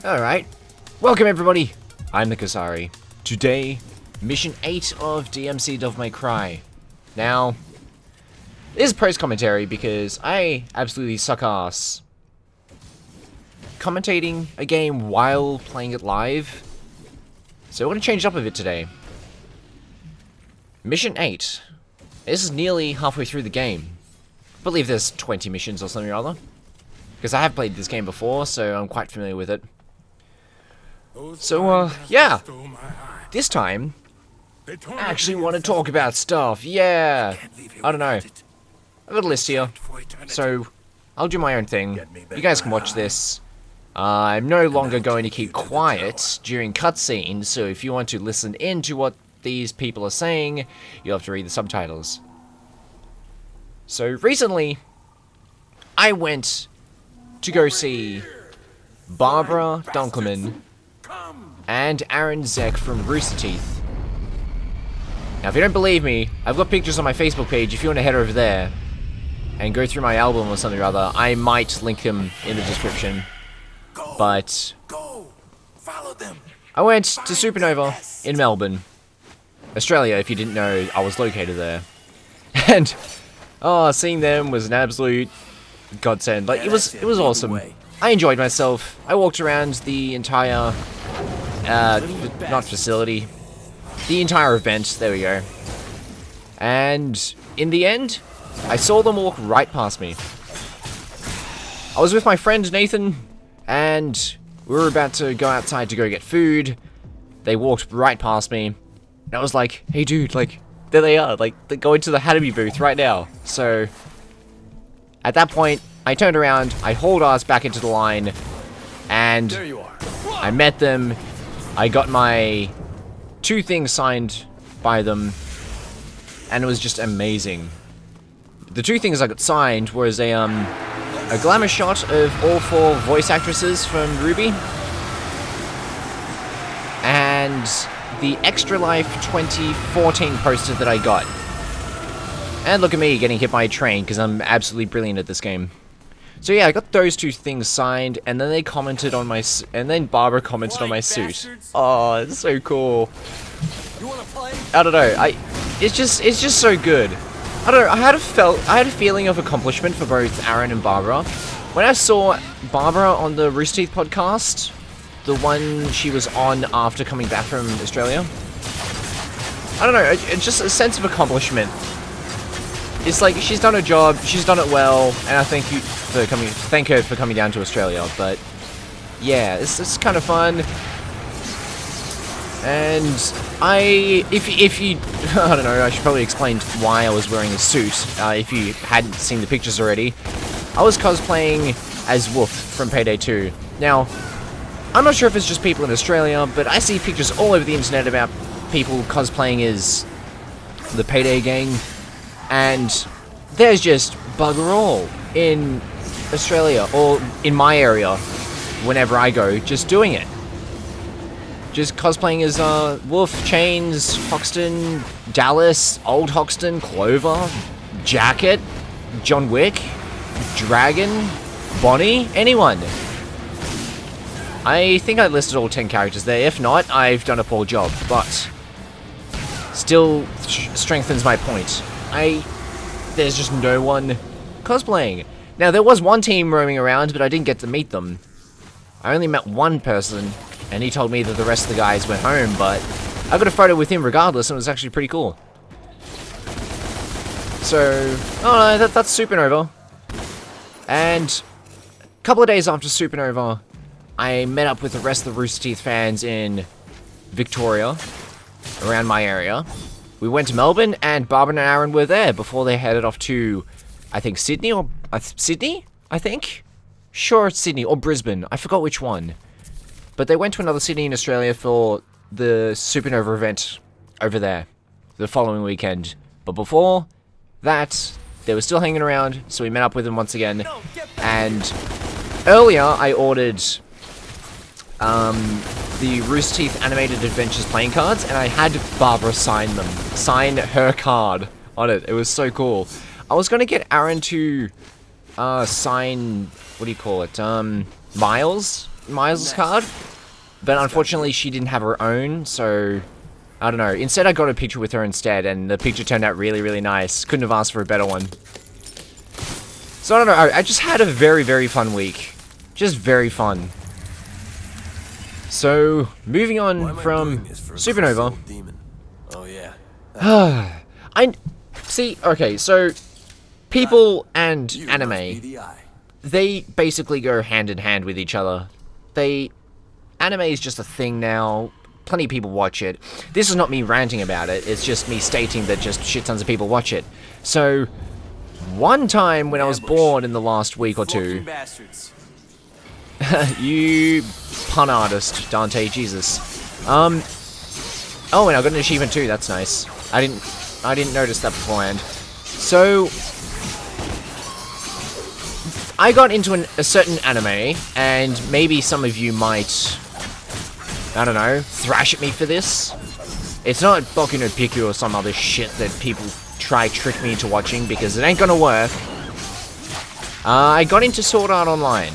Alright, welcome everybody, I'm the Kusari. Today, Mission 8 of DmC Devil May Cry. Now, this is post commentary because I absolutely suck ass commentating a game while playing it live. So I want to change it up a bit today. Mission 8. This is nearly halfway through the game. I believe there's 20 missions or something or other. Because I have played this game before, so I'm quite familiar with it. So, yeah. This time, I actually want to talk about stuff. Yeah. I don't know. I've got a list here. So, I'll do my own thing. You guys can watch this. I'm no longer going to keep quiet during cutscenes, so if you want to listen in to what these people are saying, you'll have to read the subtitles. So, recently, I went to go see Barbara Dunkelman and Aaron Zek from Rooster Teeth. Now, if you don't believe me, I've got pictures on my Facebook page. If you want to head over there and go through my album or something or other, I might link them in the description. But I went to Supernova in Melbourne, Australia, if you didn't know I was located there. And, seeing them was an absolute godsend. Like, it was awesome. I enjoyed myself. I walked around the entire, not facility, the entire event, there we go. And, in the end, I saw them walk right past me. I was with my friend Nathan, and we were about to go outside to go get food. They walked right past me, and I was like, hey dude, like, there they are, like, they're going to the Hanami booth right now. So, at that point, I turned around, I hauled ass back into the line, and there you are. I met them. I got my 2 things signed by them, and it was just amazing. The 2 things I got signed was a glamour shot of all 4 voice actresses from RWBY, and the Extra Life 2014 poster that I got. And look at me getting hit by a train, because I'm absolutely brilliant at this game. So yeah, I got those 2 things signed, and then they commented on my and then Barbara commented on my suit. Oh, it's so cool. You wanna play? I don't know. It's just so good. I don't know. I had a feeling of accomplishment for both Aaron and Barbara. When I saw Barbara on the Rooster Teeth podcast, the one she was on after coming back from Australia, I don't know. It's just a sense of accomplishment. It's like, she's done her job, she's done it well, and I thank her for coming down to Australia. But yeah, it's kind of fun. And if you, I don't know, I should probably explain why I was wearing a suit, if you hadn't seen the pictures already. I was cosplaying as Wolf from Payday 2. Now, I'm not sure if it's just people in Australia, but I see pictures all over the internet about people cosplaying as the Payday gang. And there's just bugger all in Australia, or in my area, whenever I go, just doing it. Just cosplaying as Wolf, Chains, Hoxton, Dallas, Old Hoxton, Clover, Jacket, John Wick, Dragon, Bonnie, anyone. I think I listed all 10 characters there. If not, I've done a poor job, but still strengthens my point. There's just no one cosplaying. Now, there was one team roaming around, but I didn't get to meet them. I only met one person, and he told me that the rest of the guys went home, but I got a photo with him regardless, and it was actually pretty cool. So, oh no, that's Supernova. And a couple of days after Supernova, I met up with the rest of the Rooster Teeth fans in Victoria, around my area. We went to Melbourne, and Barbara and Aaron were there before they headed off to, I think, Sydney, or Sydney, I think? Sure, it's Sydney, or Brisbane, I forgot which one. But they went to another city in Australia for the Supernova event over there, the following weekend. But before that, they were still hanging around, so we met up with them once again. And earlier, I ordered the Rooster Teeth Animated Adventures playing cards, and I had Barbara sign her card on it. It was so cool. I was gonna get Aaron to sign, what do you call it, Miles Miles' card, but unfortunately she didn't have her own, so I don't know. Instead I got a picture with her instead, and the picture turned out really, really nice. Couldn't have asked for a better one. So I don't know, I just had a very, very fun week. Just very fun. So, moving on from Supernova. Oh yeah. See, okay, so people and anime, they basically go hand in hand with each other. Anime is just a thing now. Plenty of people watch it. This is not me ranting about it, it's just me stating that just shit tons of people watch it. So, one time when I was bored in the last week or two... You pun artist, Dante, Jesus. Oh, and I got an achievement too, that's nice. I didn't notice that beforehand. So, I got into a certain anime, and maybe some of you might, I don't know, thrash at me for this. It's not Boku no Pico or some other shit that people try trick me into watching, because it ain't gonna work. I got into Sword Art Online.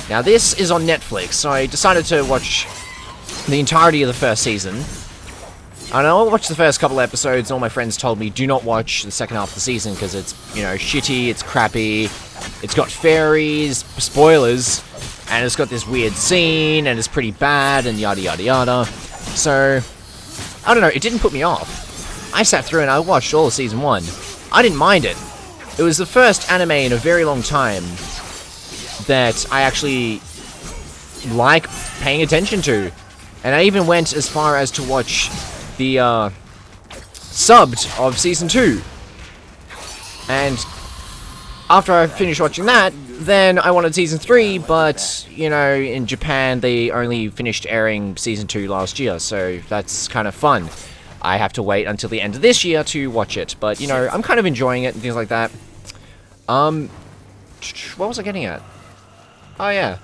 Now this is on Netflix, so I decided to watch the entirety of the first season. And I watched the first couple episodes, and all my friends told me, do not watch the second half of the season, because it's, you know, shitty, it's crappy, it's got fairies, spoilers, and it's got this weird scene, and it's pretty bad, and yada yada yada. So, I don't know, it didn't put me off. I sat through and I watched all of season 1. I didn't mind it. It was the first anime in a very long time that I actually like paying attention to. And I even went as far as to watch the subbed of season 2. And after I finished watching that, then I wanted season 3, but, you know, in Japan they only finished airing season 2 last year, so that's kind of fun. I have to wait until the end of this year to watch it, but, you know, I'm kind of enjoying it and things like that. What was I getting at? Oh, yeah.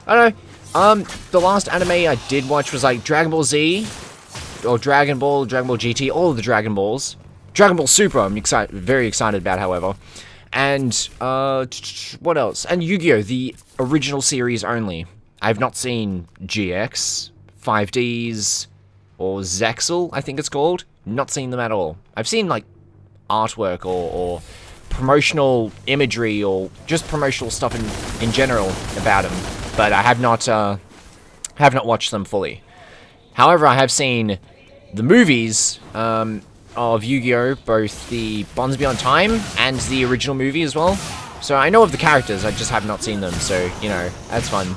I don't know. The last anime I did watch was, like, Dragon Ball Z, or Dragon Ball GT, all of the Dragon Balls. Dragon Ball Super, I'm very excited about, however. And, what else? And Yu-Gi-Oh! The original series only. I've not seen GX, 5Ds, or Zexal, I think it's called. Not seen them at all. I've seen, like, artwork or promotional imagery or just promotional stuff in general about them, but I have not watched them fully. However, I have seen the movies of Yu-Gi-Oh! Both the Bonds Beyond Time and the original movie as well. So I know of the characters, I just have not seen them, so, you know, that's fun.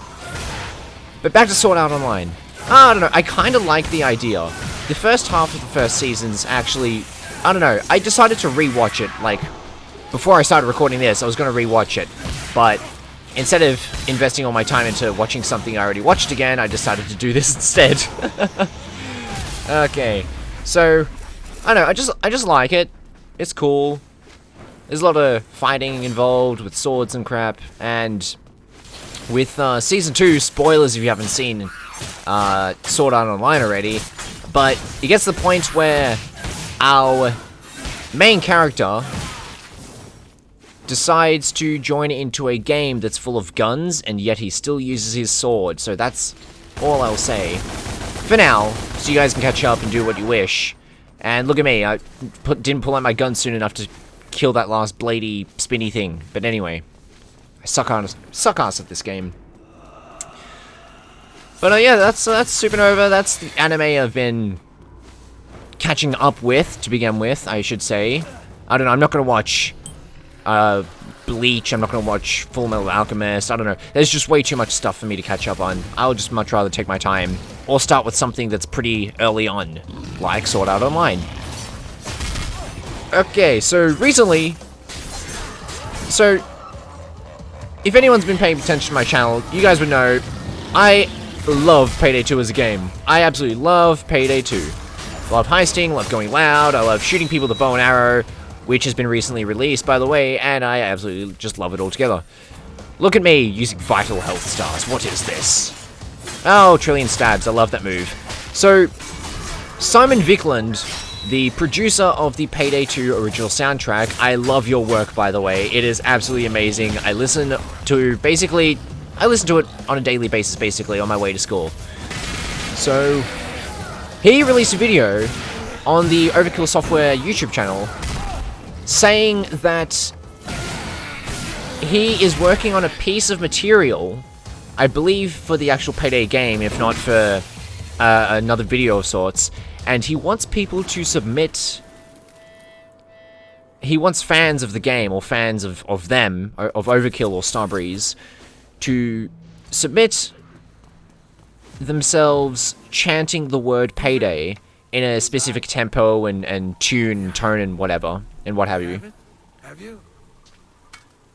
But back to Sword Art Online. I don't know, I kind of like the idea. The first half of the first season's actually, I don't know, I decided to rewatch it, like, before I started recording this, I was going to rewatch it, but instead of investing all my time into watching something I already watched again, I decided to do this instead. Okay, so, I don't know, I just like it. It's cool. There's a lot of fighting involved with swords and crap, and with Season 2, spoilers if you haven't seen Sword Art Online already, but it gets to the point where our main character decides to join into a game that's full of guns, and yet he still uses his sword, so that's all I'll say. For now, so you guys can catch up and do what you wish. And look at me, I didn't pull out my gun soon enough to kill that last bladey, spinny thing. But anyway, I suck ass at this game. But yeah, that's Supernova, that's the anime I've been catching up with, to begin with, I should say. I don't know, I'm not gonna watch Bleach, I'm not going to watch Full Metal Alchemist, I don't know. There's just way too much stuff for me to catch up on. I'll just much rather take my time, or start with something that's pretty early on, like Sword Art Online. Okay, so recently, if anyone's been paying attention to my channel, you guys would know, I love Payday 2 as a game. I absolutely love Payday 2. Love heisting, love going loud, I love shooting people with a bow and arrow, which has been recently released, by the way, and I absolutely just love it altogether. Look at me, using vital health stars. What is this? Oh, trillion stabs. I love that move. So, Simon Viklund, the producer of the Payday 2 original soundtrack, I love your work, by the way. It is absolutely amazing. I listen to basically I listen to it on a daily basis, basically, on my way to school. So, he released a video on the Overkill Software YouTube channel saying that he is working on a piece of material, I believe for the actual Payday game, if not for another video of sorts, and he wants people to submit... He wants fans of the game, or fans of them, of Overkill or Starbreeze, to submit themselves chanting the word Payday in a specific tempo and tune and tone and whatever, and what have you.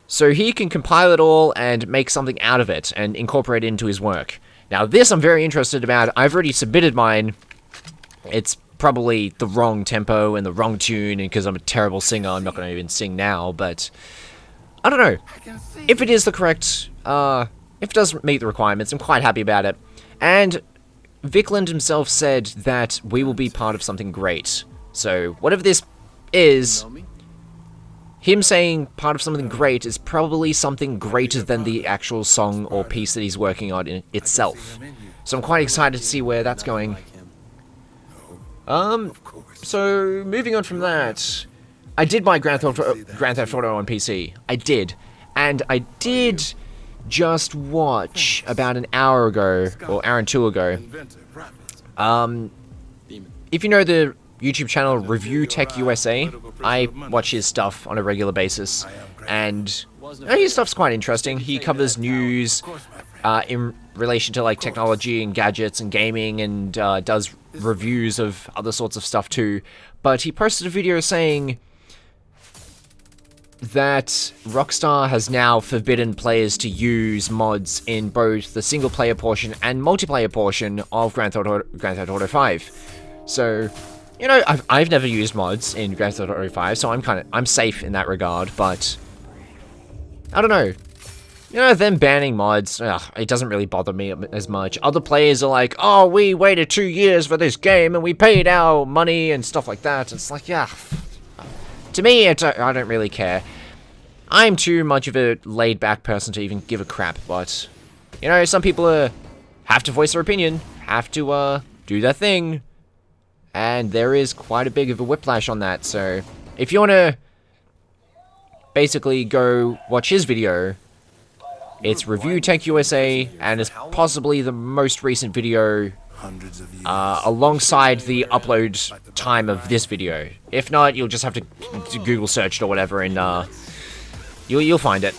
So he can compile it all and make something out of it and incorporate it into his work. Now this I'm very interested about. I've already submitted mine. It's probably the wrong tempo and the wrong tune, and because I'm a terrible singer, I'm not going to even sing now, but I don't know. If it is the correct, if it does meet the requirements, I'm quite happy about it. And Vikland himself said that we will be part of something great. So whatever this is, him saying part of something great is probably something greater than the actual song or piece that he's working on in itself. So I'm quite excited to see where that's going. So moving on from that, I did buy Grand Theft Auto on PC. I did. And I did just watch about an hour ago, or hour and two ago. If you know the YouTube channel Review Tech USA, I watch his stuff on a regular basis, and his stuff's quite interesting. He covers news in relation to like technology and gadgets and gaming, and does reviews of other sorts of stuff too. But he posted a video saying that Rockstar has now forbidden players to use mods in both the single player portion and multiplayer portion of Grand Theft Auto 5. So, you know, I've never used mods in Grand Theft Auto 5, so I'm safe in that regard, but I don't know. You know, them banning mods, it doesn't really bother me as much. Other players are like, oh, we waited 2 years for this game and we paid our money and stuff like that. It's like, yeah. To me, I don't really care. I'm too much of a laid-back person to even give a crap, but, you know, some people have to voice their opinion, have to do their thing, and there is quite a big of a whiplash on that. So if you want to basically go watch his video, it's Review Tech USA, and it's possibly the most recent video alongside the upload time of this video. If not, you'll just have to Google search it or whatever, and you'll find it.